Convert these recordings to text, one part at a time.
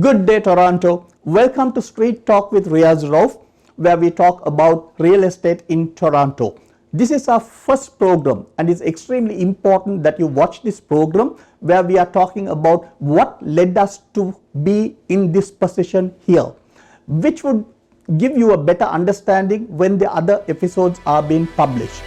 Good day, Toronto. Welcome to Street Talk with Riyaz Rauf, where we talk about real estate in Toronto. This is our first program, and it's extremely important that you watch this program where we are talking about what led us to be in this position here, which would give you a better understanding when the other episodes are being published.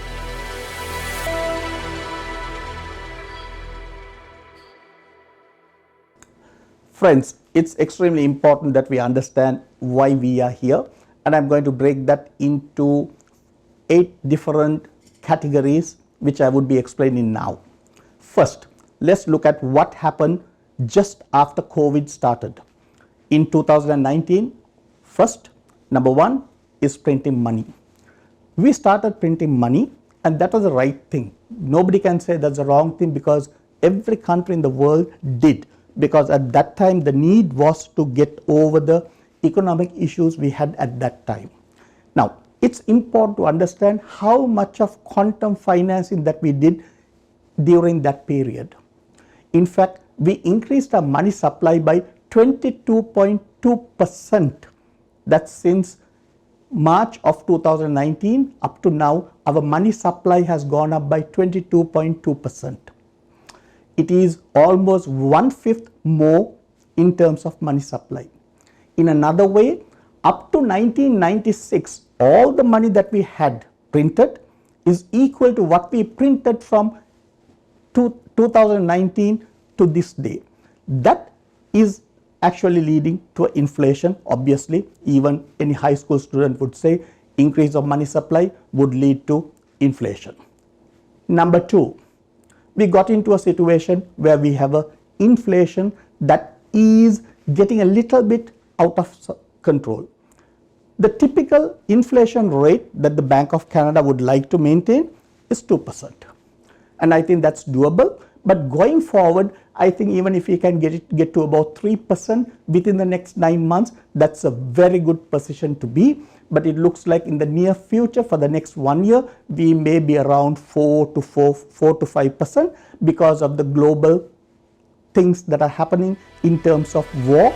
Friends, it's extremely important that we understand why we are here, and I'm going to break that into 8 different categories which I would be explaining now. First, let's look at what happened just after COVID started. In 2019, first, number one is printing money. We started printing money, and that was the right thing. Nobody can say that's the wrong thing because every country in the world did. Because at that time the need was to get over the economic issues we had at that time. Now, it's important to understand how much of quantum financing that we did during that period. In fact, we increased our money supply by 22.2%. That's since March of 2019 up to now, our money supply has gone up by 22.2%. It is almost 1/5 more in terms of money supply. In another way, up to 1996, all the money that we had printed is equal to what we printed from 2019 to this day. That is actually leading to inflation. Obviously, even any high school student would say increase of money supply would lead to inflation. Number two, we got into a situation where we have a inflation that is getting a little bit out of control. The typical inflation rate that the Bank of Canada would like to maintain is 2%. And I think that's doable. But going forward, I think even if we can get to about 3% within the next 9 months, that's a very good position to be. But it looks like in the near future, for the next 1 year, we may be around 4 to 5% because of the global things that are happening in terms of war.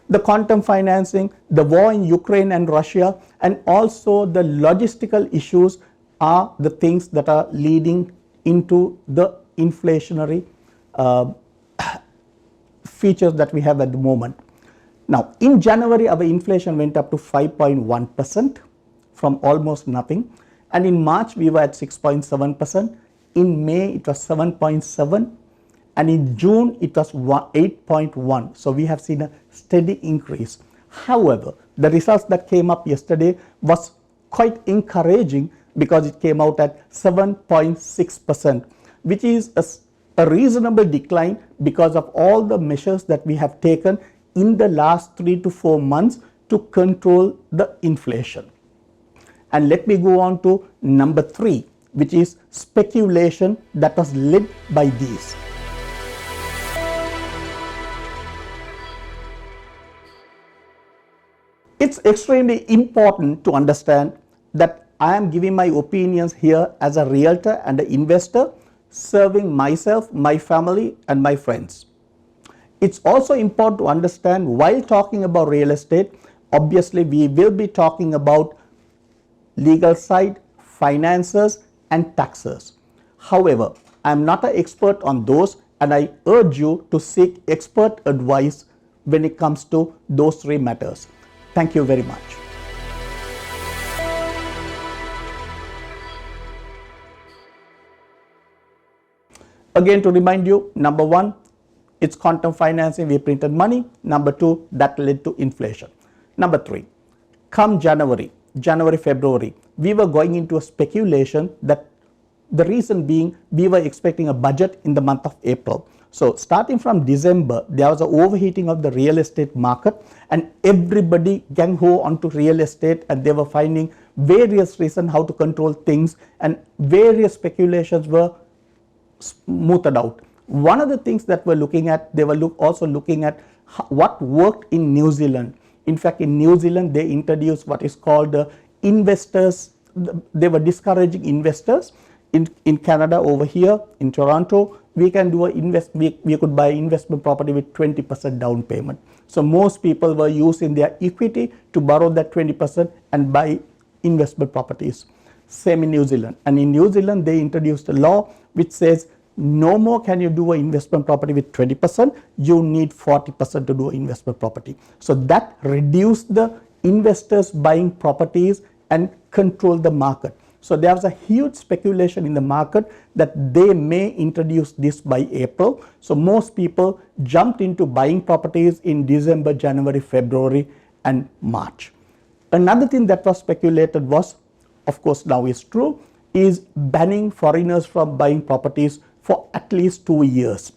The quantum financing, the war in Ukraine and Russia, and also the logistical issues are the things that are leading into the inflationary features that we have at the moment. Now, in January, our inflation went up to 5.1% from almost nothing. And in March, we were at 6.7%. In May, it was 7.7%. And in June, it was 8.1%. So we have seen a steady increase. However, the results that came up yesterday was quite encouraging because it came out at 7.6%, which is a reasonable decline because of all the measures that we have taken in the last 3 to 4 months to control the inflation. And let me go on to number 3, which is speculation that was led by these. It's extremely important to understand that I am giving my opinions here as a realtor and an investor, serving myself, my family, and my friends. It's also important to understand while talking about real estate, obviously we will be talking about legal side, finances, and taxes. However, I am not an expert on those, and I urge you to seek expert advice when it comes to those 3 matters. Thank you very much. Again, to remind you, number 1, it's quantum financing, we printed money. Number 2, that led to inflation. Number 3, come January, February, we were going into a speculation that the reason being we were expecting a budget in the month of April. So starting from December, there was an overheating of the real estate market, and everybody gung-ho onto real estate, and they were finding various reasons how to control things, and various speculations were smoothed out. One of the things that we're looking at, they were also looking at what worked in New Zealand. In fact, in New Zealand, they introduced what is called investors. They were discouraging investors in Canada over here in Toronto, we can do we could buy investment property with 20% down payment. So most people were using their equity to borrow that 20% and buy investment properties. Same in New Zealand. And in New Zealand, they introduced a law which says no more can you do an investment property with 20%, you need 40% to do an investment property. So that reduced the investors buying properties and control the market. So there was a huge speculation in the market that they may introduce this by April. So most people jumped into buying properties in December, January, February and March. Another thing that was speculated was, of course now is true, is banning foreigners from buying properties for at least 2 years.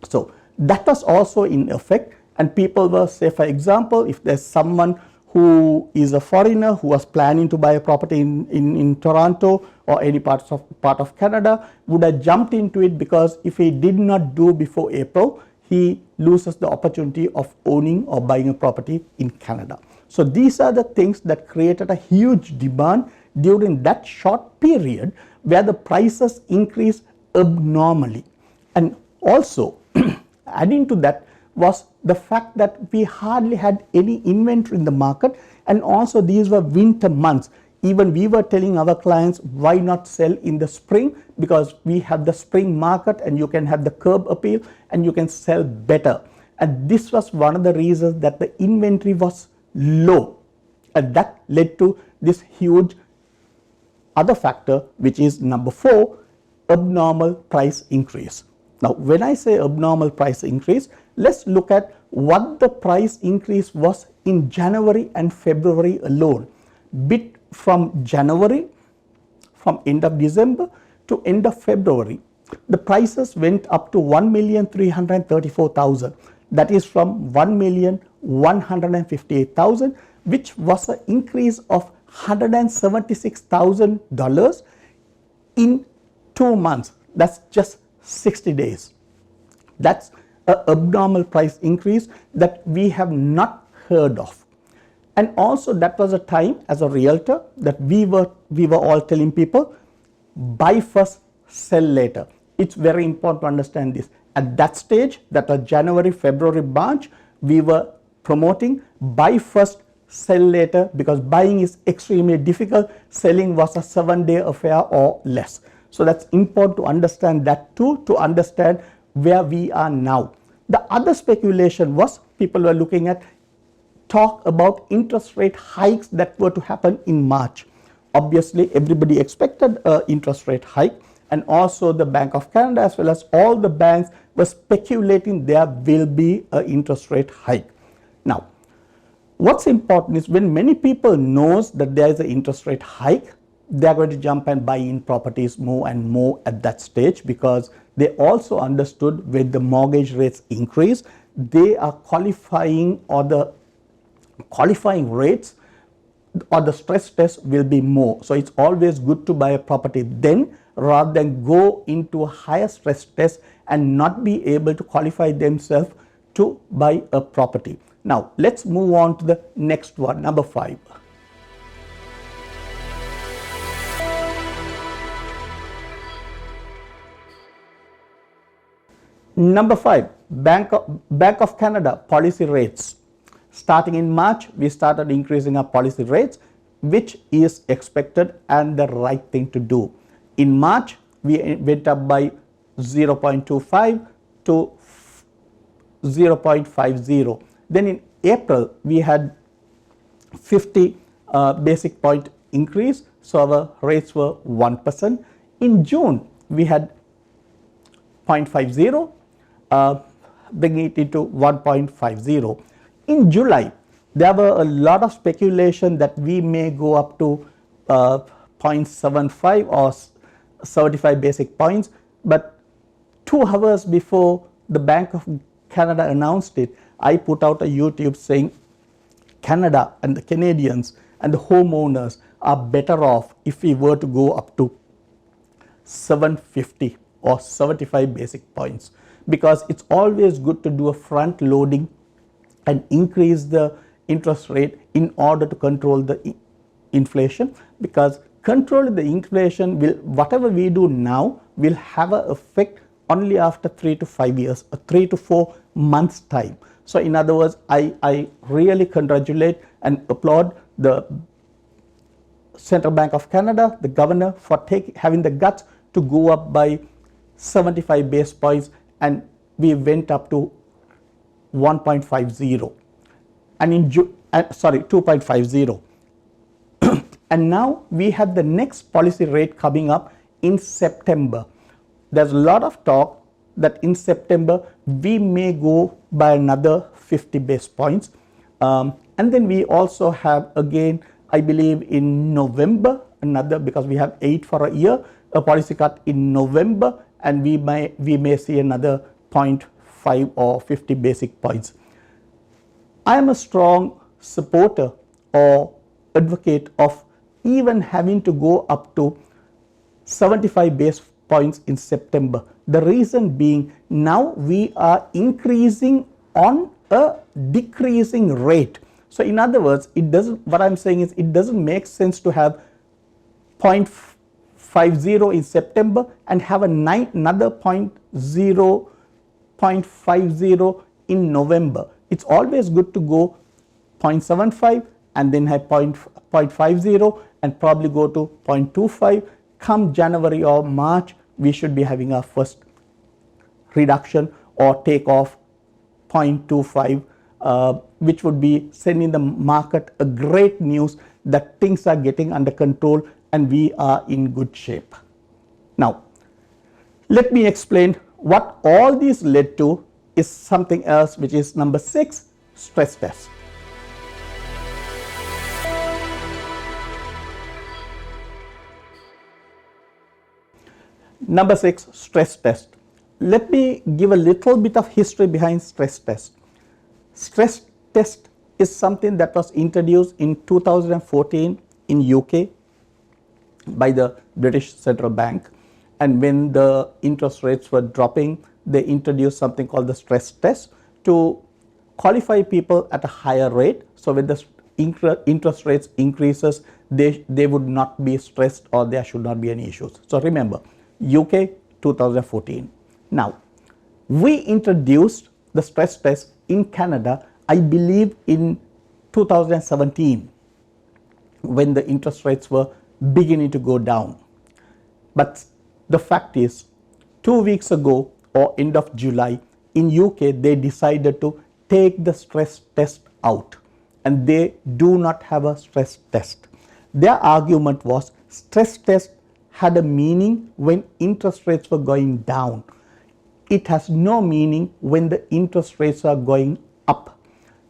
So that was also in effect, and people were, say for example, if there's someone who is a foreigner who was planning to buy a property in Toronto or any part of Canada, would have jumped into it, because if he did not do before April, he loses the opportunity of owning or buying a property in Canada. So these are the things that created a huge demand during that short period where the prices increased abnormally. And also adding to that was the fact that we hardly had any inventory in the market, and also these were winter months. Even we were telling our clients, why not sell in the spring, because we have the spring market and you can have the curb appeal and you can sell better. And this was one of the reasons that the inventory was low, and that led to this huge other factor, which is number 4, abnormal price increase. Now when I say abnormal price increase, let's look at what the price increase was in January and February alone. Bit from January, from end of December to end of February, the prices went up to 1,334,000. That is from 1,158,000, which was an increase of $176,000 in 2 months. That's just 60 days. That's an abnormal price increase that we have not heard of. And also that was a time as a realtor that we were all telling people, buy first, sell later. It's very important to understand this. At that stage, that was January, February, March, we were promoting buy first, sell later, because buying is extremely difficult. Selling was a 7-day affair or less. So that's important to understand that too, to understand where we are now. The other speculation was people were looking at talk about interest rate hikes that were to happen in March. Obviously, everybody expected an interest rate hike, and also the Bank of Canada as well as all the banks were speculating there will be an interest rate hike. Now, what's important is when many people knows that there is an interest rate hike, they are going to jump and buy in properties more and more at that stage, because they also understood when the mortgage rates increase, they are qualifying, or the qualifying rates or the stress test will be more. So it's always good to buy a property then, rather than go into a higher stress test and not be able to qualify themselves to buy a property. Now let's move on to the next one, number 5. Number 5, Bank of Canada policy rates. Starting in March, we started increasing our policy rates, which is expected and the right thing to do. In March, we went up by 0.25 to 0.50. Then in April, we had 50 basic point increase, so our rates were 1%. In June, we had 0.50, bringing it into 1.50. In July, there were a lot of speculation that we may go up to 0.75 or 75 basic points, but 2 hours before the Bank of Canada announced it, I put out a YouTube saying Canada and the Canadians and the homeowners are better off if we were to go up to 750 or 75 basic points, because it's always good to do a front loading and increase the interest rate in order to control the inflation, because control the inflation will, whatever we do now will have an effect only after 3 to 5 years, or 3 to 4 months time. So in other words, I really congratulate and applaud the Central Bank of Canada, the governor, for having the guts to go up by 75 base points, and we went up to 1.50 and in 2.50. And now we have the next policy rate coming up in September. There's a lot of talk that in September we may go by another 50 base points. And then we also have, again, I believe in November, another, because we have 8 for a year, a policy cut in November, and we may see another 0.5 or 50 basic points. I am a strong supporter or advocate of even having to go up to 75 base points in September. The reason being, now we are increasing on a decreasing rate. So in other words, what I'm saying is, it doesn't make sense to have 0.50 in September and have another 0.50 in November. It's always good to go 0.75 and then have 0.50 and probably go to 0.25. Come January or March, we should be having our first reduction or take off 0.25, which would be sending the market a great news that things are getting under control and we are in good shape. Now, let me explain what all these led to is something else, which is number 6, stress test. Number 6, stress test. Let me give a little bit of history behind stress test. Stress test is something that was introduced in 2014 in UK by the British Central Bank, and when the interest rates were dropping, they introduced something called the stress test to qualify people at a higher rate. So when the interest rates increases, they would not be stressed or there should not be any issues. So remember, UK 2014. Now, we introduced the stress test in Canada, I believe in 2017, when the interest rates were beginning to go down. But the fact is, 2 weeks ago or end of July, in UK, they decided to take the stress test out, and they do not have a stress test. Their argument was stress test had a meaning when interest rates were going down. It has no meaning when the interest rates are going up,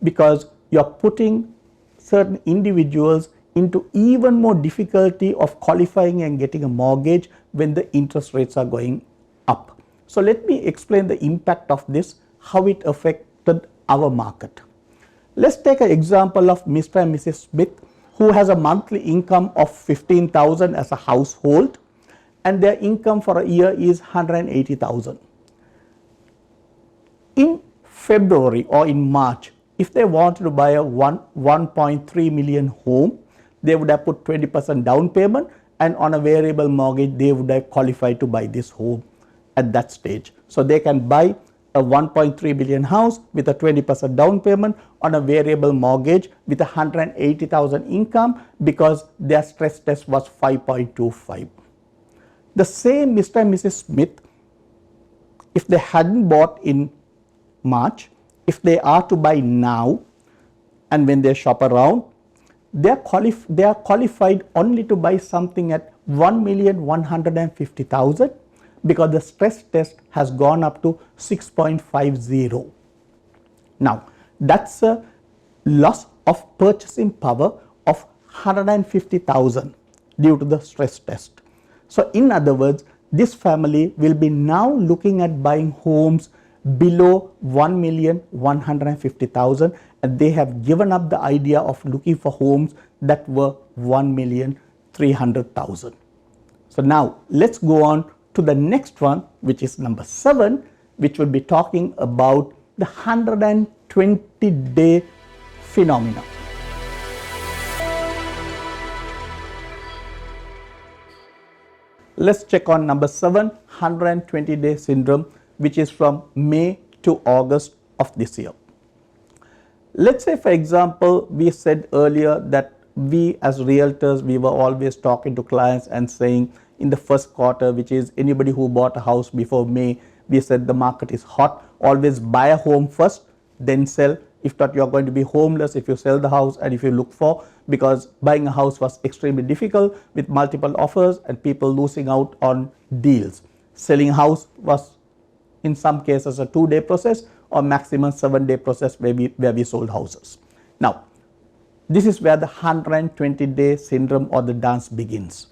because you're putting certain individuals into even more difficulty of qualifying and getting a mortgage when the interest rates are going up. So let me explain the impact of this, how it affected our market. Let's take an example of Mr. and Mrs. Smith, who has a monthly income of 15,000 as a household, and their income for a year is 180,000. In February or in March, if they wanted to buy a 1.3 million home, they would have put 20% down payment, and on a variable mortgage, they would have qualified to buy this home at that stage. So they can buy a 1.3 billion house with a 20% down payment on a variable mortgage with 180,000 income, because their stress test was 5.25. The same Mr. and Mrs. Smith, if they hadn't bought in March, if they are to buy now, and when they shop around, they are qualified only to buy something at 1,150,000, because the stress test has gone up to 6.50. Now, that's a loss of purchasing power of 150,000 due to the stress test. So in other words, this family will be now looking at buying homes below 1,150,000, and they have given up the idea of looking for homes that were 1,300,000. So now let's go on to the next one, which is number 7, which will be talking about the 120-day phenomena. Let's check on number 7, 120-day syndrome, which is from May to August of this year. Let's say, for example, we said earlier that we as realtors, we were always talking to clients and saying in the first quarter, which is anybody who bought a house before May, we said the market is hot, always buy a home first, then sell. If not, you're going to be homeless if you sell the house and if you look for, because buying a house was extremely difficult with multiple offers and people losing out on deals. Selling a house was in some cases a 2-day process or maximum 7-day process where we sold houses. Now, this is where the 120-day syndrome or the dance begins.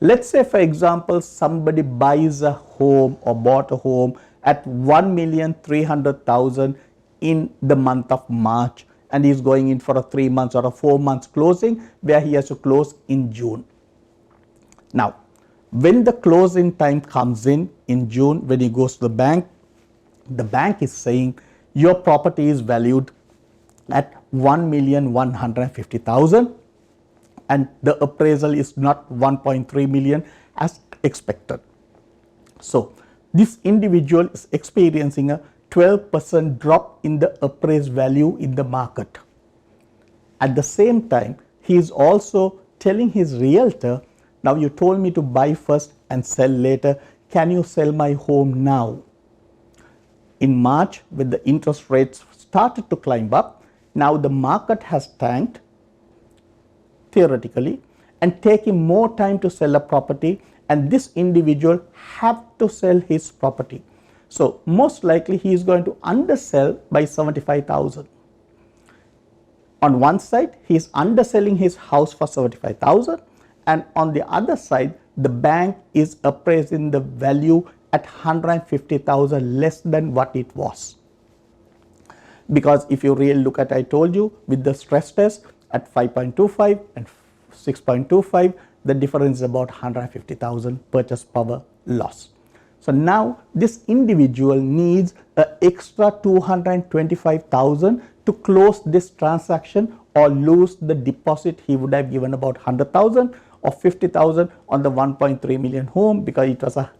Let's say, for example, somebody buys a home or bought a home at 1,300,000 in the month of March, and he's going in for a 3 months or a 4 months closing where he has to close in June. Now, when the closing time comes in June, when he goes to the bank is saying your property is valued at 1,150,000 and the appraisal is not 1.3 million as expected. So this individual is experiencing a 12% drop in the appraised value in the market. At the same time, he is also telling his realtor, now you told me to buy first and sell later, can you sell my home now? In March, when the interest rates started to climb up, now the market has tanked theoretically and taking more time to sell a property, and this individual have to sell his property. So most likely he is going to undersell by 75,000. On one side, he is underselling his house for 75,000, and on the other side, the bank is appraising the value at 150,000 less than what it was. Because if you really look at, I told you, with the stress test at 5.25 and 6.25, the difference is about 150,000 purchase power loss. So now this individual needs an extra 225,000 to close this transaction or lose the deposit he would have given about 100,000 or 50,000 on the 1.3 million home, because it was a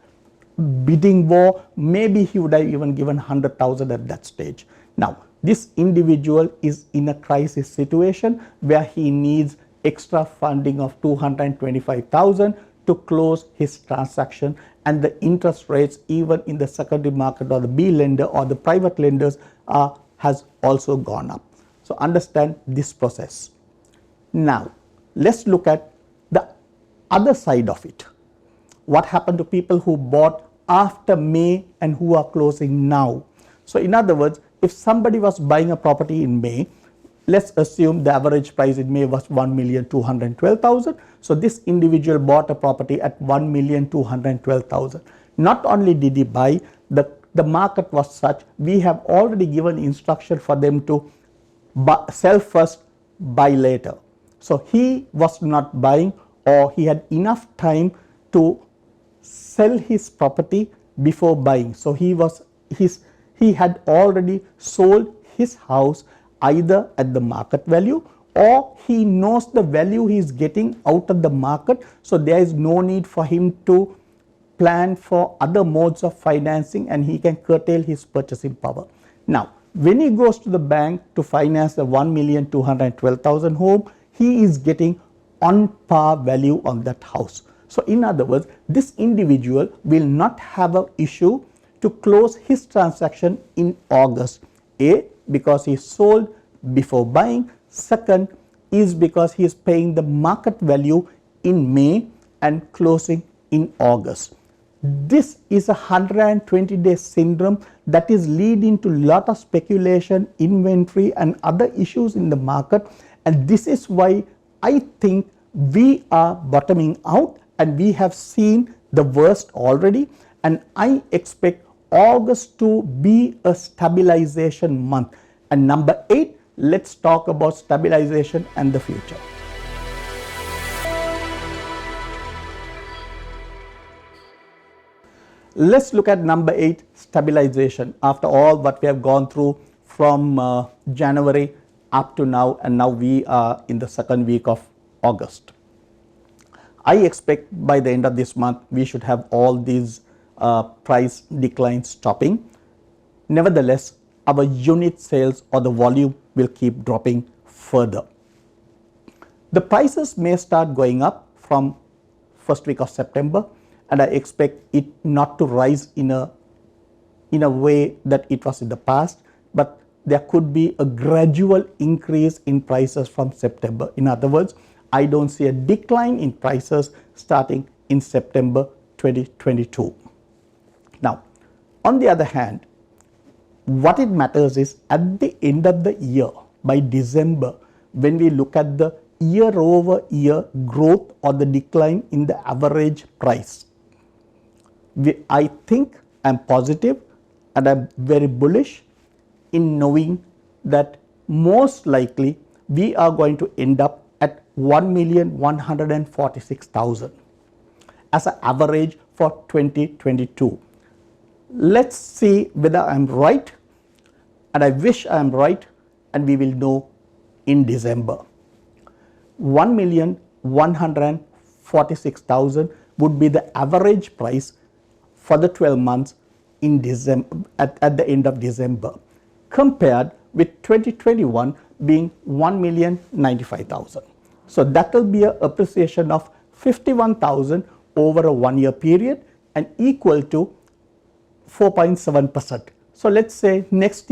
bidding war. Maybe he would have even given 100,000 at that stage. Now this individual is in a crisis situation where he needs extra funding of 225,000 to close his transaction, and the interest rates even in the secondary market or the B lender or the private lenders has also gone up. So understand this process. Now let's look at the other side of it. What happened to people who bought after May and who are closing now? So in other words, if somebody was buying a property in May, let's assume the average price in May was 1,212,000. So this individual bought a property at 1,212,000. Not only did he buy, the market was such, we have already given instruction for them to sell first, buy later. So he was not buying, or he had enough time to sell his property before buying. So he had already sold his house either at the market value, or he knows the value he is getting out of the market. So there is no need for him to plan for other modes of financing, and he can curtail his purchasing power. Now when he goes to the bank to finance the 1,212,000 home, he is getting on par value on that house. So in other words, this individual will not have an issue to close his transaction in August. A, because he sold before buying. Second is because he is paying the market value in May and closing in August. This is a 120-day syndrome that is leading to a lot of speculation, inventory and other issues in the market, and this is why I think we are bottoming out and we have seen the worst already, and I expect August to be a stabilization month. And number 8, let's talk about stabilization and the future. Let's look at number 8, stabilization. After all what we have gone through from January up to now, and now we are in the second week of August. I expect by the end of this month we should have all these price declines stopping. Nevertheless, our unit sales or the volume will keep dropping further. The prices may start going up from first week of September, and I expect it not to rise in a way that it was in the past, but there could be a gradual increase in prices from September. In other words, I don't see a decline in prices starting in September 2022. Now, on the other hand, what it matters is at the end of the year, by December, when we look at the year-over-year growth or the decline in the average price, I think I'm positive and I'm very bullish in knowing that most likely we are going to end up at 1,146,000 as an average for 2022. Let's see whether I'm right, and I wish I'm right, and we will know in December. 1,146,000 would be the average price for the 12 months in December, at the end of December, compared with 2021 being 1,095,000. So that will be an appreciation of 51,000 over a 1 year period and equal to 4.7%. So let's say this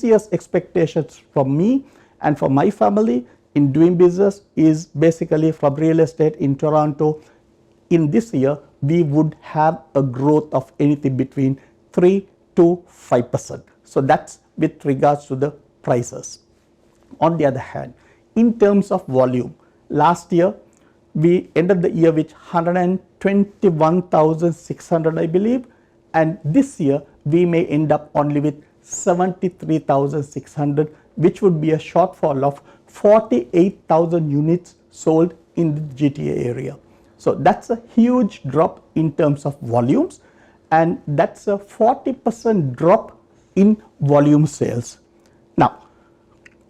year's expectations from me and for my family in doing business is basically from real estate in Toronto. In this year, we would have a growth of anything between 3 to 5%. So that's with regards to the prices. On the other hand, in terms of volume, last year we ended the year with 121,600, I believe, and this year we may end up only with 73,600, which would be a shortfall of 48,000 units sold in the GTA area. So that's a huge drop in terms of volumes, and that's a 40% drop in volume sales. Now,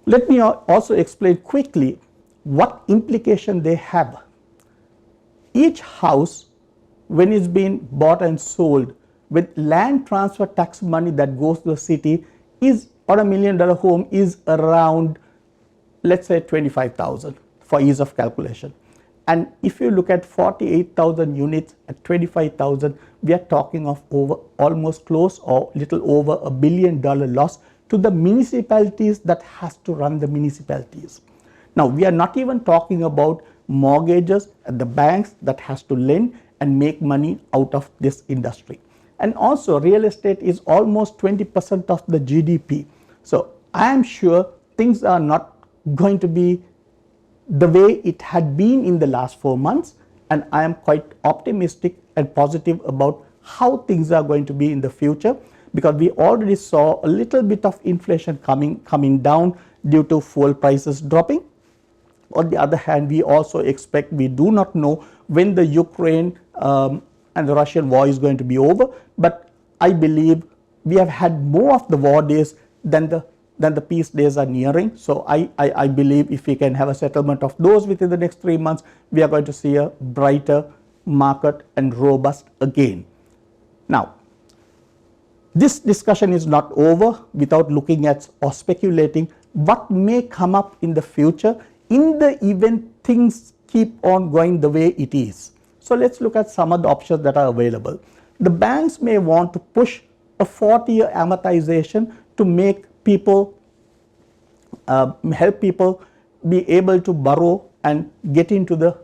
let me also explain quickly what implication they have. Each house, when it's been bought and sold, with land transfer tax money that goes to the city, is on a $1 million home is around, let's say, 25,000 for ease of calculation. And if you look at 48,000 units at 25,000, we are talking of almost close or little over $1 billion loss to the municipalities that has to run the municipalities. Now, we are not even talking about mortgages at the banks that has to lend and make money out of this industry. And also, real estate is almost 20% of the GDP. So I am sure things are not going to be the way it had been in the last 4 months, and I am quite optimistic and positive about how things are going to be in the future, because we already saw a little bit of inflation coming down due to fuel prices dropping. On the other hand, we also expect, we do not know when the Ukraine and the Russian war is going to be over, but I believe we have had more of the war days than the peace days are nearing. So I believe if we can have a settlement of those within the next 3 months, we are going to see a brighter market and robust again. Now, this discussion is not over without looking at or speculating what may come up in the future in the event things keep on going the way it is. So let's look at some of the options that are available. The banks may want to push a 40-year amortization to make people, help people be able to borrow and get into the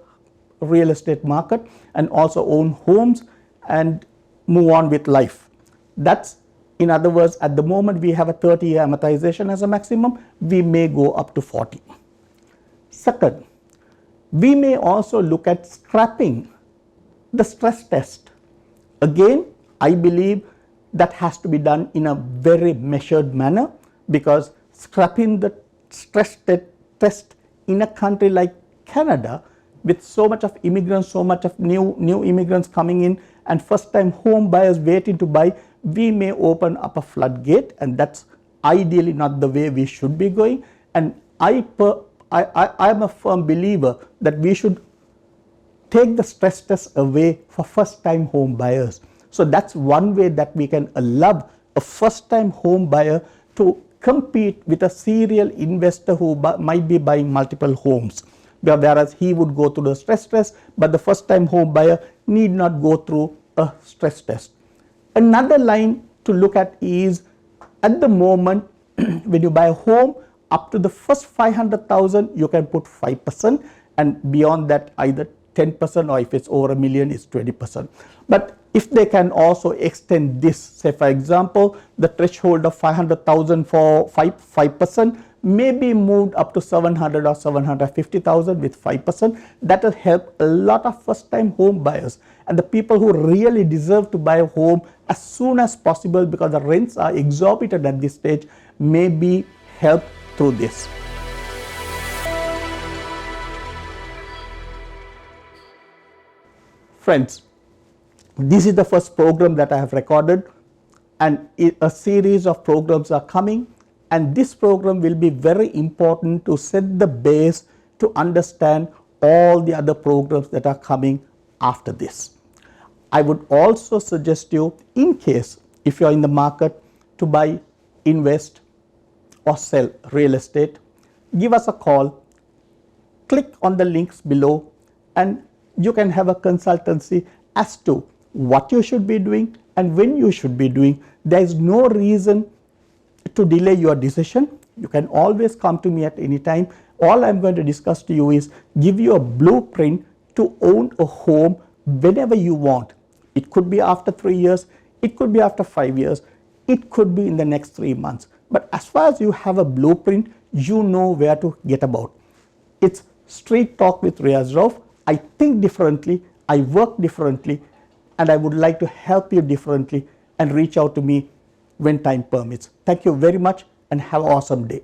real estate market and also own homes and move on with life. That's, in other words, at the moment we have a 30-year amortization as a maximum, we may go up to 40. Second, we may also look at scrapping the stress test. Again, I believe that has to be done in a very measured manner, because scrapping the stress test in a country like Canada with so much of immigrants, so much of new immigrants coming in and first time home buyers waiting to buy, we may open up a floodgate, and that's ideally not the way we should be going. And I am a firm believer that we should take the stress test away for first time home buyers. So that's one way that we can allow a first time home buyer to compete with a serial investor who might be buying multiple homes, whereas he would go through the stress test, but the first time home buyer need not go through a stress test. Another line to look at is, at the moment when you buy a home, up to the first 500,000 you can put 5%, and beyond that either 10%, or if it's over $1 million it's 20%. But if they can also extend this, say for example the threshold of 500,000 for 5% may be moved up to 700 or 750,000 with 5%, that will help a lot of first time home buyers and the people who really deserve to buy a home as soon as possible because the rents are exorbitant at this stage, may be helped through this. Friends, this is the first program that I have recorded, and a series of programs are coming, and this program will be very important to set the base to understand all the other programs that are coming after this. I would also suggest you, in case if you are in the market to buy, invest or sell real estate, give us a call, click on the links below, and you can have a consultancy as to what you should be doing and when you should be doing. There is no reason to delay your decision. You can always come to me at any time. All I'm going to discuss to you is give you a blueprint to own a home whenever you want. It could be after 3 years, it could be after 5 years, it could be in the next 3 months. But as far as you have a blueprint, you know where to get about. It's Street Talk with Riyaz Rauf. I think differently, I work differently, and I would like to help you differently, and reach out to me when time permits. Thank you very much and have an awesome day.